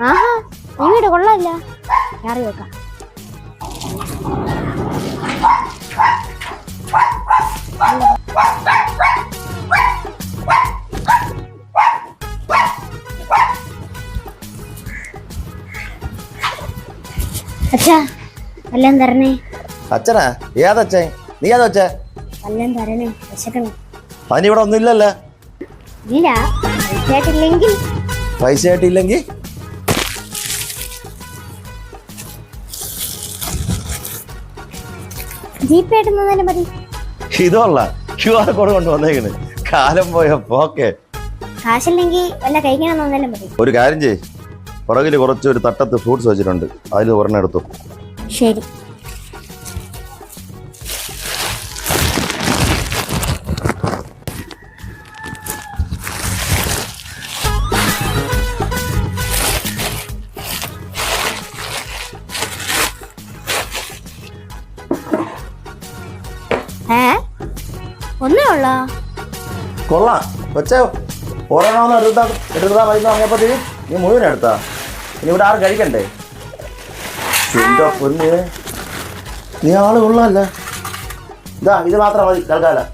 ആഹാ, ഈ വീട് കൊള്ളാല്ല. കയറി വെക്കാം. അച്ഛാ, വല്ലതും തരണേ. അച്ഛനാ? ഏതച്ഛൻ? നീ ഏതച്ഛൻ? വല്ലതും തരണേ, വിശക്കണം. അതിനിവിടെ ഒന്നുമില്ലല്ലോ. ഇല്ല, പൈസയായിട്ടില്ലെങ്കിൽ. പൈസ ആയിട്ടില്ലെങ്കിൽ ജീപ്പേ ആയിട്ട് തന്നാലും മതി. ഇതല്ല QR കോഡ് കൊണ്ട് വന്നേക്കണ്. കാലം പോയ പോക്കെ. കാശില്ലെങ്കിൽ വല്ല കഴിക്കണം തന്നാലും മതി. ഒരു കാര്യം ചെയ്യ്, പുറകില് കുറച്ച് ഒരു തട്ടത്ത് ഫ്രൂട്ട്സ് വെച്ചിട്ടുണ്ട്, അതിൽ ഒരെണ്ണം എടുത്തു. ശരി. ഒന്നേ ഉള്ളോ? കൊള്ളാം. പക്ഷേ ഒരെണ്ണം എടുത്താ മതി പറഞ്ഞപ്പോഴത്തേക്ക് നീ മുഴുവൻ എടുത്താ. ഇനി ഇവിടെ ആരും കഴിക്കണ്ടേ? എന്തോ പൊന്ന്, നീ ആള് കൊള്ളാല്ല. ഇതാ ഇത് മാത്രം മതി തൽക്കാലം.